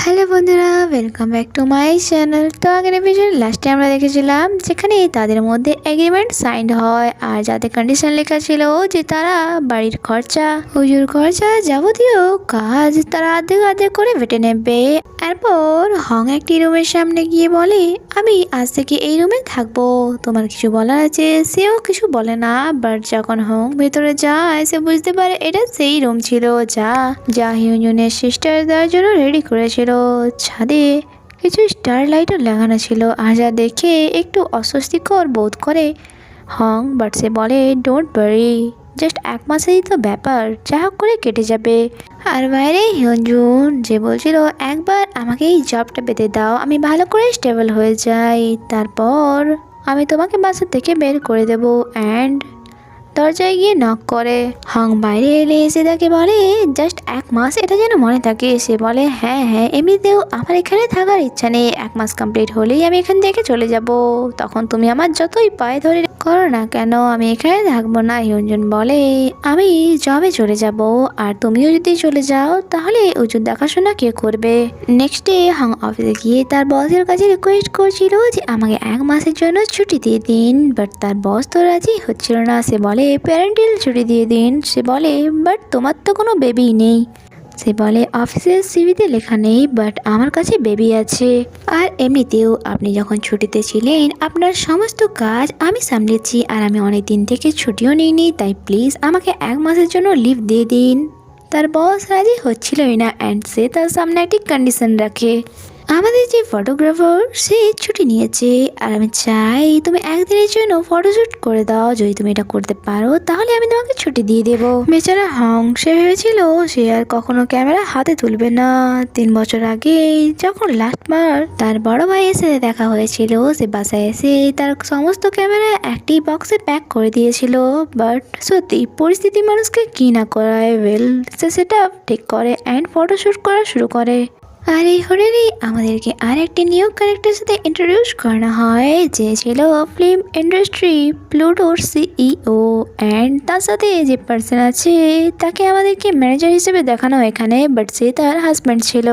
Hello বন্ধুরা, welcome back to my channel. তো আগের এপিসোড লাস্টে আমরা দেখেছিলাম যেখানে তাদের মধ্যে এগ্রিমেন্ট সাইন হয় আর যাতে কন্ডিশন লেখা ছিল যে তারা বাড়ির খরচা, হুজুর খরচা, যাবতীয় কাজ তারা অর্ধেক অর্ধেক করে বেটে নেবে। এরপর হং একটি রুমের সামনে গিয়ে বলে, আমি আজ থেকে এই রুমে থাকবো, তোমার কিছু বলার আছে? সেও কিছু বলে না, বাট যখন হং ভেতরে যায় সে বুঝতে পারে এটা সেই রুম ছিল যা যা হিউজুনের সিস্টার দেওয়ার জন্য রেডি করেছিল। ছাদে কিছু স্টার লাইটও লাগানো ছিল আর যা দেখে একটু অস্বস্তিকর বোধ করে হং, বাট সে বলে ডোন্ট ওয়ারি, জাস্ট এক মাসেই তো ব্যাপার, যা হোক করে কেটে যাবে। আর বাইরে হিউজুন যে বলছিল একবার আমাকে এই জবটা পেতে দাও, আমি ভালো করে স্টেবল হয়ে যাই, তারপর আমি তোমাকে বাসা থেকে বের করে দেবো। অ্যান্ড দরজায় গিয়ে নক করে। হং বাইরে এলে এসে তাকে বলে জাস্ট এক মাস, এটা যেন মনে থাকে। সে বলে হ্যাঁ হ্যাঁ, এমনিতেও আমার এখানে থাকার ইচ্ছা নেই, এক মাস কমপ্লিট হলেই আমি এখান থেকে চলে যাব, তখন তুমি আমার যতই পায়ে ধরে করো না কেন আমি এখানে থাকবো না। হিউজুন বলে আমি জবে চলে যাব, আর তুমিও যদি চলে যাও তাহলে উঁচু দেখাশোনা কে করবে। নেক্সট ডে হং অফিসে গিয়ে তার বসের কাছে রিকোয়েস্ট করছিল যে আমাকে এক মাসের জন্য ছুটি দিয়ে দিন, বাট তার বস তো রাজি হচ্ছিল না। সে বলে প্যারেন্টাল ছুটি দিয়ে দিন। সে বলে বাট তোমার তো কোনো বেবি নেই। সে বলে অফিসের সিভিতে লেখা নেই, বাট আমার কাছে বেবি আছে, আর এমনিতেও আপনি যখন ছুটিতে ছিলেন আপনার সমস্ত কাজ আমি সামলেছি, আর আমি অনেক দিন থেকে ছুটিও নিইনি, তাই প্লিজ আমাকে এক মাসের জন্য লিভ দিয়ে দিন। তার বস রাজি হচ্ছিলই না, অ্যান্ড সে তার সামনে একটি কন্ডিশন রাখে, আমাদের যে ফটোগ্রাফার সে ছুটি নিয়েছে, আর আমি চাই তুমি একদিনের জন্য ফটোশ্যুট করে দাও, যদি তুমি এটা করতে পারো তাহলে আমি তোমাকে ছুটি দিয়ে দেবো। বেচারা হং সে ভেবেছিল সে আর কখনো ক্যামেরা হাতে তুলবে না। 3 বছর আগে যখন লাস্টবার তার বড় ভাইয়ের সাথে দেখা হয়েছিল, সে বাসায় এসে তার সমস্ত ক্যামেরা একটি বক্সে প্যাক করে দিয়েছিল, বাট সত্যি পরিস্থিতি মানুষকে কি না করায়, ওয়েল সে সেটা ঠিক করে অ্যান্ড ফটোশ্যুট করা শুরু করে। আর এই হোটেলেই আমাদেরকে আর একটি নিউ ক্যারেক্টারের সাথে ইন্ট্রোডিউস করানো হয় যে ছিল ফিল্ম ইন্ডাস্ট্রি প্লুটোর সিইও, অ্যান্ড তার সাথে যে পার্সন আছে তাকে আমাদেরকে ম্যানেজার হিসেবে দেখানো এখানে, বাট সে তার হাজব্যান্ড ছিল।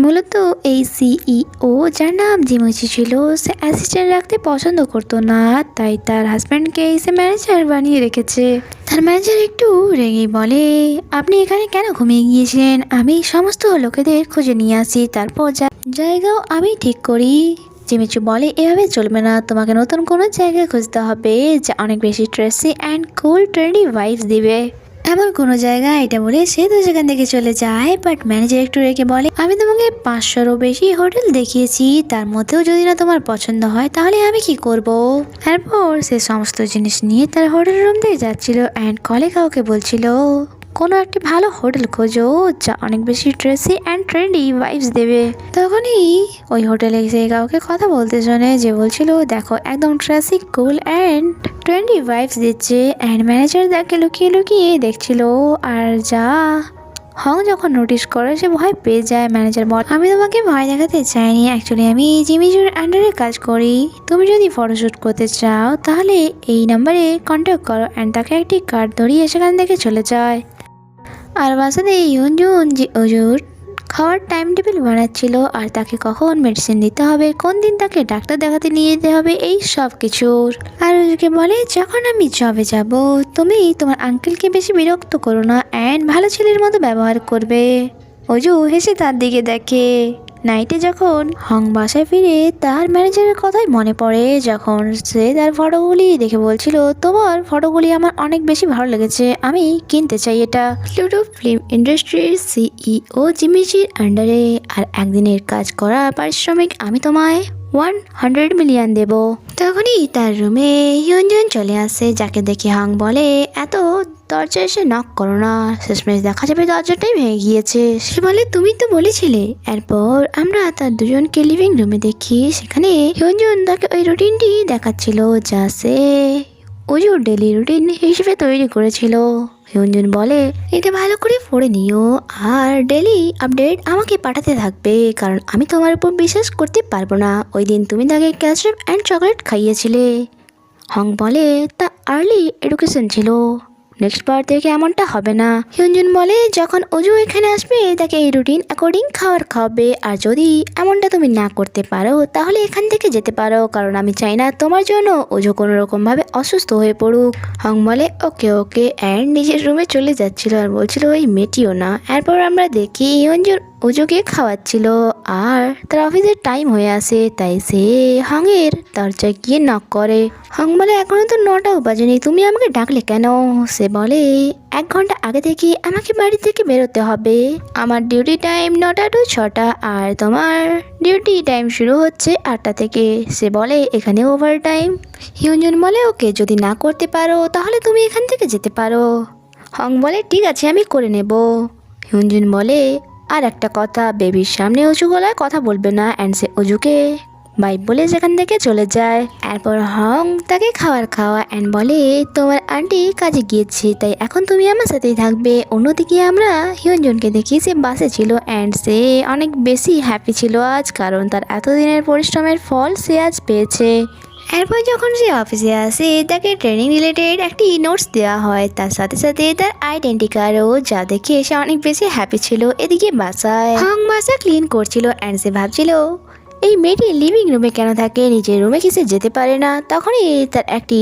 মূলত এই সিইও যার নাম জিমুচি ছিল সে অ্যাসিস্ট্যান্ট রাখতে পছন্দ করতো না, তাই তার হাজব্যান্ডকে সে ম্যানেজার বানিয়ে রেখেছে। তার ম্যানেজার একটু রেগে বলে আপনি এখানে কেন ঘুমিয়ে গিয়েছিলেন, আমি সমস্ত লোকেদের খুঁজে নিয়ে আসি, তারপর জায়গাও আমি ঠিক করি। জিমিচু বলে এভাবে চলবে না, তোমাকে নতুন কোনো জায়গায় খুঁজতে হবে যা অনেক বেশি dressy and cool trendy vibes দিবে, এমন কোনো জায়গা। এটা বলে সে তো সেখান থেকে চলে যায়, বাট ম্যানেজার একটু রেখে বলে আমি তোমাকে 500-রও বেশি হোটেল দেখিয়েছি, তার মধ্যেও যদি না তোমার পছন্দ হয় তাহলে আমি কি করব। তারপর সে সমস্ত জিনিস নিয়ে তার হোটেল রুম দিয়ে যাচ্ছিল, অ্যান্ড কলে কাউকে বলছিল কোনো একটি ভালো হোটেল খোঁজো যা অনেক বেশি ট্রেসি অ্যান্ড ট্রেন্ডি ভাইবস দেবে। তখনই ওই হোটেলে এসে কাউকে কথা বলতে শোনে যে বলছিল দেখো একদম dressy cool and trendy vibes দিচ্ছে, অ্যান্ড ম্যানেজার তাকে লুকিয়ে লুকিয়ে দেখছিল। আর যা হং যখন নোটিস করে সে ভয় পেয়ে যায়। ম্যানেজার বল আমি তোমাকে ভয় দেখাতে চাইনি, অ্যাকচুয়ালি আমি জিমিজুর আন্ডারে কাজ করি, তুমি যদি ফটোশ্যুট করতে চাও তাহলে এই নাম্বারে কন্ট্যাক্ট করো, অ্যান্ড তাকে একটি কার্ড ধরিয়ে সেখান থেকে চলে যায়। আর বাসাতে ইউনজুন যে ওজুর খাওয়ার টাইম টেবিল বানাচ্ছিল, আর তাকে কখন মেডিসিন দিতে হবে, কোন দিন তাকে ডাক্তার দেখাতে নিয়ে যেতে হবে, এই সব কিছুর। আর ওজুকে বলে যখন আমি জবে যাব তুমি তোমার আঙ্কেলকে বেশি বিরক্ত করো না অ্যান্ড ভালো ছেলের মতো ব্যবহার করবে। অজু হেসে তার দিকে দেখে। নাইটে যখন হং বাসায় ফিরে তার ম্যানেজারের কথাই মনে পড়ে, যখন সে তার ফটোগুলি দেখে বলছিল তোমার ফটোগুলি আমার অনেক বেশি ভালো লেগেছে, আমি কিনতে চাই এটা। প্লুটো ফিল্ম ইন্ডাস্ট্রির সিইও জিমিচির আন্ডারে, আর একদিনের কাজ করা পারিশ্রমিক আমি তোমায় 100 মিলিয়ন দেব। তখনই তার রুমে হিউনজুন চলে আসে, যাকে দেখে হং বলে এত দরজা এসে নক করো না, শেষমেশ দেখা যাবে দরজাটাই ভেঙে গিয়েছে। সে বলে তুমি তো বলেছিলে। এরপর আমরা তার দুজনকে লিভিং রুমে দেখি, সেখানে হিউনজুন তাকে ওই রুটিনটি দেখাচ্ছিল যা সে ওজুর ডেলি রুটিন হিসেবে তৈরি করেছিল। হিউনজুন বলে এটা ভালো করে পড়ে নিও আর ডেলি আপডেট আমাকে পাঠাতে থাকবে, কারণ আমি তোমার উপর বিশ্বাস করতে পারবো না, ওই দিন তুমি তাকে ক্যাচআপ অ্যান্ড চকলেট খাইয়েছিলে। হং বলে তা আর্লি এডুকেশন ছিল, নেক্সট বার থেকে এমনটা হবে না। হিউনজুন বলে যখন অজু এখানে আসবে তাকে এই রুটিন অ্যাকর্ডিং খাবার খাওয়াবে, আর যদি এমনটা তুমি না করতে পারো তাহলে এখান থেকে যেতে পারো, কারণ আমি চাই না তোমার জন্য অজু কোনো রকম ভাবে অসুস্থ হয়ে পড়ুক। হং বলে ওকে ওকে অ্যান্ড নিজের রুমে চলে যাচ্ছিল আর বলছিল ওই মেটিও না। এরপর আমরা দেখি হিউনজুন অজুকে খাওয়াচ্ছিল আর তার অফিসের টাইম হয়ে আসে, তাই সে হংয়ের দরজায় গিয়ে নক করে। হং বলে এখনো তো 9টাও বাজেনি, তুমি আমাকে ডাকলে কেন? সে বলে 1 ঘন্টা আগে থেকে আমাকে বাড়ি থেকে বেরোতে হবে, আমার ডিউটি টাইম 9টা to 6টা আর তোমার ডিউটি টাইম শুরু হচ্ছে 8টা থেকে। সে বলে এখানে ওভার টাইম। হিউনজুন বলে ওকে যদি না করতে পারো তাহলে তুমি এখান থেকে যেতে পারো। হং বলে ঠিক আছে আমি করে নেব। হিউনজুন বলে আর একটা কথা, বেবির সামনে উঁচু গলায় কথা বলবে না। অ্যান্ড সে অজুকে বাই বলে সেখান থেকে চলে যায়। এরপর হং তাকে খাবার খাওয়া অ্যান্ড বলে তোমার আন্টি কাজে গিয়েছে তাই এখন তুমি আমার সাথেই থাকবে। অন্যদিকে আমরা হিউনজুনকে দেখি সে বাসে ছিল অ্যান্ড সে অনেক বেশি হ্যাপি ছিল আজ, কারণ তার এতদিনের পরিশ্রমের ফল সে আজ পেয়েছে। এরপর যখন সে অফিসে আসে তাকে ট্রেনিং রিলেটেড একটি নোটস দেওয়া হয়, তার সাথে সাথে তার আইডেন্টি কার্ডও, যা দেখে সে অনেক বেশি হ্যাপি ছিল। এদিকে বাসায় হং বাসা ক্লিন করছিল অ্যান্ড সে ভাবছিল এই মেয়েটি লিভিং রুমে কেন থাকে, নিজের রুমে কি সে যেতে পারে না? তখনই তার একটি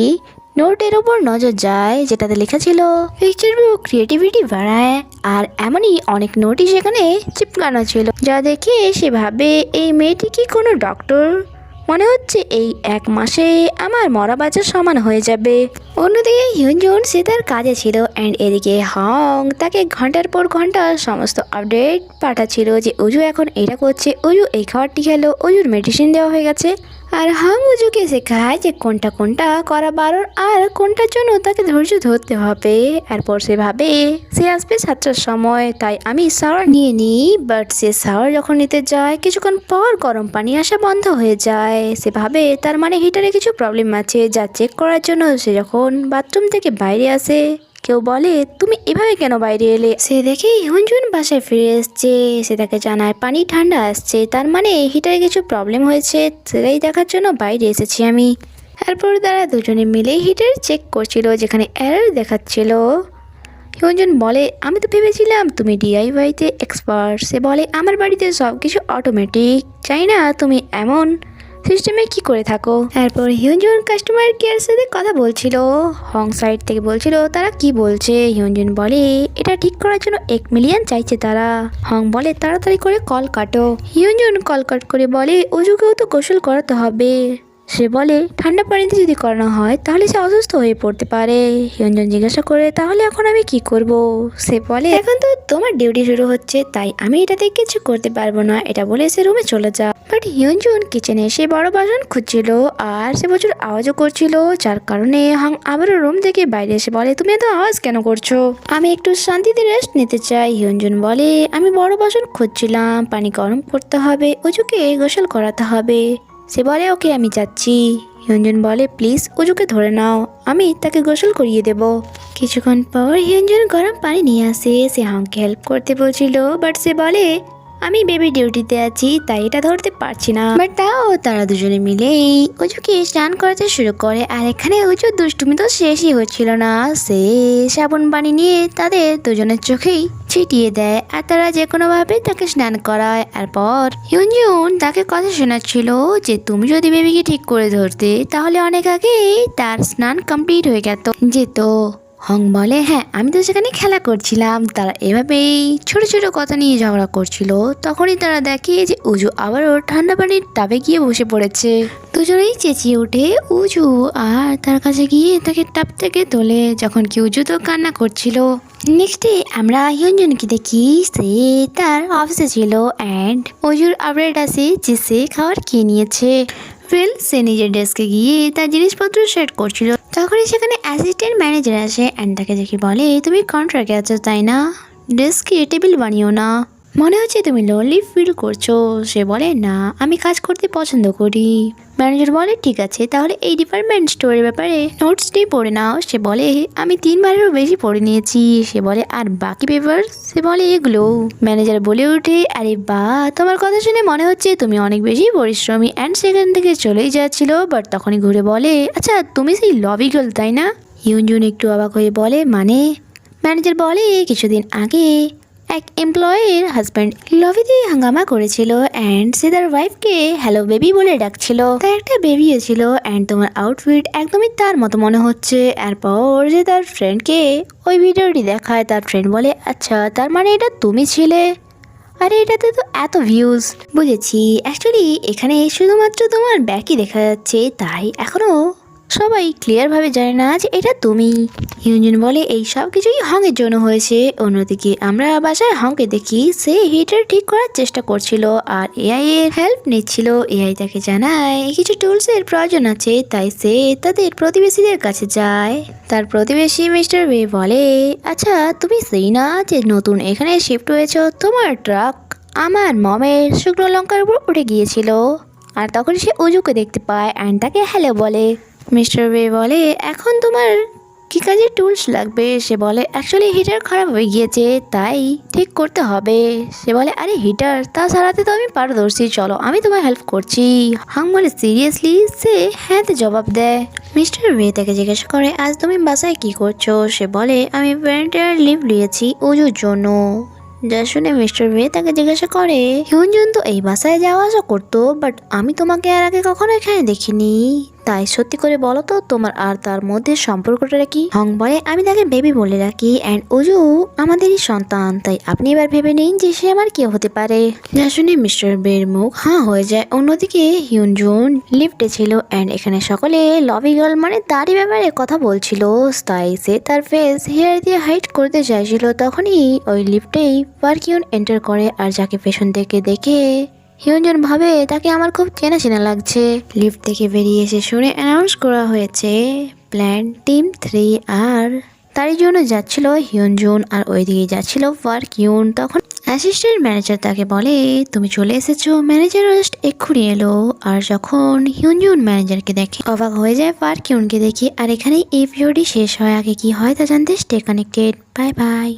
নোটের ওপর নজর যায় যেটাতে লেখা ছিল পিকচার বুক ক্রিয়েটিভিটি বাড়ায়, আর এমনই অনেক নোটই সেখানে চিপকানো ছিল, যা দেখে সে ভাবে এই মেয়েটি কি কোনো ডক্টর? মনে হচ্ছে এই 1 মাসে আমার মরা বাচ্চার সমান হয়ে যাবে। অন্যদিকে হিউনজুন সে তার কাজে ছিল অ্যান্ড এদিকে হং তাকে ঘন্টার পর ঘন্টা সমস্ত আপডেট পাঠাচ্ছিল যে অজু এখন এটা করছে, অজু এই খাবারটি খেলো, অজুর মেডিসিন দেওয়া হয়ে গেছে। আর হং অজুকে শেখায় যে কোনটা কোনটা করা বারণ আর কোনটার জন্য তাকে ধৈর্য ধরতে হবে। এরপর সে ভাবে সে আসবে 7টার সময়, তাই আমি শাওয়ার নিয়ে নিই। বাট সে শাওয়ার যখন নিতে যায় কিছুক্ষণ পর গরম পানি আসা বন্ধ হয়ে যায়। সে ভাবে তার মানে হিটারে কিছু প্রবলেম আছে, যা চেক করার জন্য সে যখন বাথরুম থেকে বাইরে আসে কেউ বলে তুমি এভাবে কেন বাইরে এলে? সে দেখে হিউনজুন বাসায় ফিরে এসছে। সে তাকে জানায় পানি ঠান্ডা আসছে, তার মানে হিটারে কিছু প্রবলেম হয়েছে, সেটাই দেখার জন্য বাইরে এসেছি আমি। এরপর তারা দুজনে মিলে হিটার চেক করছিল যেখানে এরর দেখাচ্ছিল। হিউনজুন বলে আমি তো ভেবেছিলাম তুমি ডিআইওয়াইতে এক্সপার্ট। সে বলে আমার বাড়িতে সব কিছু অটোমেটিক, চাই না তুমি এমন সিস্টেমে কি করে থাকো। এরপর হিউনজুন কাস্টমার কেয়ার সাথে কথা বলছিল, হং সাইড থেকে বলছিল তারা কি বলছে। হিউনজুন বলে এটা ঠিক করার জন্য 1 মিলিয়ন চাইছে তারা। হং বলে তাড়াতাড়ি করে কল কাটো। হিউনজুন কল কাট করে বলে অজুকেও তো গোসল করাতে হবে। সে বলে ঠান্ডা পানিতে যদি করানো হয় তাহলে সে অসুস্থ হয়ে পড়তে পারে। হিউনজুন জিজ্ঞাসা করে তাহলে এখন আমি কি করব? সে বলে এখন তো তোমার ডিউটি শুরু হচ্ছে, তাই আমি এটাতে কিছু করতে পারবো না। এটা বলে সে রুমে চলে যা। বাট হিউনজুন কিচেনে এসে বড় বাসন খুঁজছিল আর সে প্রচুর আওয়াজও করছিল, যার কারণে হং আবারও রুম থেকে বাইরে এসে বলে তুমি এত আওয়াজ কেন করছো? আমি একটু শান্তিতে রেস্ট নিতে চাই। হিউনজুন বলে আমি বড় বাসন খুঁজছিলাম, পানি গরম করতে হবে, অজুকে গোসল করাতে হবে। সে বলে ওকে আমি যাচ্ছি। হিউনজুন বলে প্লিজ অজুকে ধরে নাও, আমি তাকে গোসল করিয়ে দেব। কিছুক্ষণ পর হিউনজুন গরম পানি নিয়ে আসে। সে হংকে হেল্প করতে বলছিল, বাট সে বলে আমি বেবি ডিউটিতে আছি তাই এটা ধরতে পারছি না। বাট তাও তারা দুজনে মিলেই অজুকে স্নান করাতে শুরু করে। আর এখানে অজুর দুষ্টুমি তো শেষই হচ্ছিল না। সে সাবুন পানি নিয়ে তাদের দুজনের চোখেই ছিটিয়ে দেয় আর তারা যে কোনোভাবে তাকে স্নান করায়। এরপর হিউনজুন তাকে কথা শোনাচ্ছিল যে তুমি যদি বেবিকে ঠিক করে ধরতে তাহলে অনেক আগেই তার স্নান কমপ্লিট হয়ে যেত। হং বলে হ্যাঁ আমি তো সেখানে খেলা করছিলাম। তারা এভাবেই ছোট ছোট কথা নিয়ে ঝগড়া করছিল। তখনই তারা দেখে যে উজু আবারও ঠান্ডা পানির টাবে গিয়ে বসে পড়েছে। দুজনেই চেঁচিয়ে ওঠে উজু আর তার কাছে গিয়ে তাকে টাব থেকে তোলে, যখন কি উজু তো কান্না করছিল। নেক্সট ডে আমরা হিউনজুনকে দেখি সে তার অফিসে ছিল অ্যান্ড উজুর আপডেট আসে যে সে খাবার খেয়ে নিয়েছে। সে নিজের ডেস্কে গিয়ে তার জিনিসপত্র সেট করছিল, তখনই সেখানে অ্যাসিস্ট্যান্ট ম্যানেজার আসে অ্যান্ড তাকে দেখে বলে তুমি কন্ট্রাক্টে আছো তাই না, ডেস্কে টেবিল বানিও না, মনে হচ্ছে তুমি লোনলি ফিল করছো। সে বলে না আমি কাজ করতে পছন্দ করি। ম্যানেজার বলে ঠিক আছে তাহলে এই ডিপার্টমেন্ট স্টোরের ব্যাপারে নোটসটি পড়ে নাও। সে বলে আমি 3 বারেরও বেশি পড়ে নিয়েছি। সে বলে আর বাকি পেপার? সে বলে এগুলো। ম্যানেজার বলে ওঠে আরে বা তোমার কথা শুনে মনে হচ্ছে তুমি অনেক বেশি পরিশ্রমী। অ্যান্ড সেখান থেকে চলেই যাচ্ছিল, বাট তখনই ঘুরে বলে আচ্ছা তুমি সেই লবি গার্ল তাই না? হিউনজুন একটু অবাক হয়ে বলে মানে? ম্যানেজার বলে কিছুদিন আগে এক এমপ্লয়ের হাজব্যান্ড লবিতে হাঙ্গামা করেছিল অ্যান্ড সে তার ওয়াইফকে হ্যালো বেবি বলে ডাকছিল, তার একটা বেবিও ছিল অ্যান্ড তোমার আউটফিট একদমই তার মতো মনে হচ্ছে। এরপর যে তার ফ্রেন্ডকে ওই ভিডিওটি দেখায়, তার ফ্রেন্ড বলে আচ্ছা তার মানে এটা তুমি ছিলে, আরে এটাতে তো এত ভিউজ। বুঝেছি, অ্যাকচুয়ালি এখানে শুধুমাত্র তোমার ব্যাকই দেখা যাচ্ছে, তাই এখনো সবাই ক্লিয়ার ভাবে জানে না যে এটা তুমি। হিউনজুন বলে এই সব কিছুই হংয়ের জন্য হয়েছে। অন্যদিকে আমরা বাসায় হংকে দেখি সে হিটার ঠিক করার চেষ্টা করছিল আর এআই এর হেল্প নিচ্ছিল। এআই তাকে জানায় কিছু টুলস এর প্রয়োজন আছে, তাই সে তাদের প্রতিবেশীদের কাছে যায়। তার প্রতিবেশী মিস্টার ওয়ে বলে আচ্ছা তুমি সেই না যে নতুন এখানে শিফট হয়েছ, তোমার ট্রাক আমার মমের শুকনো লঙ্কার উপর উঠে গিয়েছিল। আর তখন সে উজুকে দেখতে পায় অ্যান্ড তাকে হ্যালো বলে। মিস্টার ওয়ে বলে এখন তোমার কি কাজের টুলস লাগবে? সে বলে অ্যাকচুয়ালি হিটার খারাপ হয়ে গিয়েছে, তাই ঠিক করতে হবে। সে বলে আরে হিটার তা সারাতে তো আমি পারদর্শী, চলো আমি তোমায় হেল্প করছি। হাং বলে সিরিয়াসলি? সে হ্যাঁতে জবাব দেয়। মিস্টার ওয়ে তাকে জিজ্ঞাসা করে আজ তুমি বাসায় কি করছো? সে বলে আমি প্যারেন্টাল লিভ নিয়েছি উজুর জন্য। যা শুনে মিস্টার ওয়ে তাকে জিজ্ঞাসা করে হিউনজুন তো এই বাসায় যাওয়া আসা করতো, বাট আমি তোমাকে আর আগে কখনো এখানে দেখিনি, তাই সত্যি করে বলো তো তোমার আর তার মধ্যে সম্পর্কটা কি? হং বলে আমি তাকে বেবি বলে রাখি অ্যান্ড উজু আমাদেরই সন্তান, তাই আপনি এবার ভেবে নিন যে সে আমার কি হতে পারে। যা শুনে মিস্টার বের মুখ হাঁ হয়ে যায়। অন্যদিকে হিউনজুন লিফটে ছিল অ্যান্ড এখানে সকলে লবি গার্ল মানে তারই ব্যাপারে কথা বলছিল, তাই সে তার ফেস হেয়ার দিয়ে হাইড করতে চাইছিল। তখনই ওই লিফটেই পারকিউন এন্টার করে আর যাকে পেছন থেকে দেখে হিউনজুন ভাবে তাকে আমার খুব চেনা চেনা লাগছে। লিফট থেকে বেরিয়ে এসে শুনে অ্যানাউন্স করা হয়েছে প্ল্যান টিম 3 আর তারই জন্য যাচ্ছিল হিউনজুন আর ওইদিকে যাচ্ছিল পারকিউন। তখন অ্যাসিস্ট্যান্ট ম্যানেজার তাকে বলে তুমি চলে এসেছো। ম্যানেজার জাস্ট এক্ষুনি এলো আর যখন হিউনজুন ম্যানেজারকে দেখে অবাক হয়ে যায় পারকিউনকে দেখে। আর এখানেই এপিসোডটি শেষ হয়। আগে কি হয় তা জানতে স্টে কানেক্টেড। Bye bye.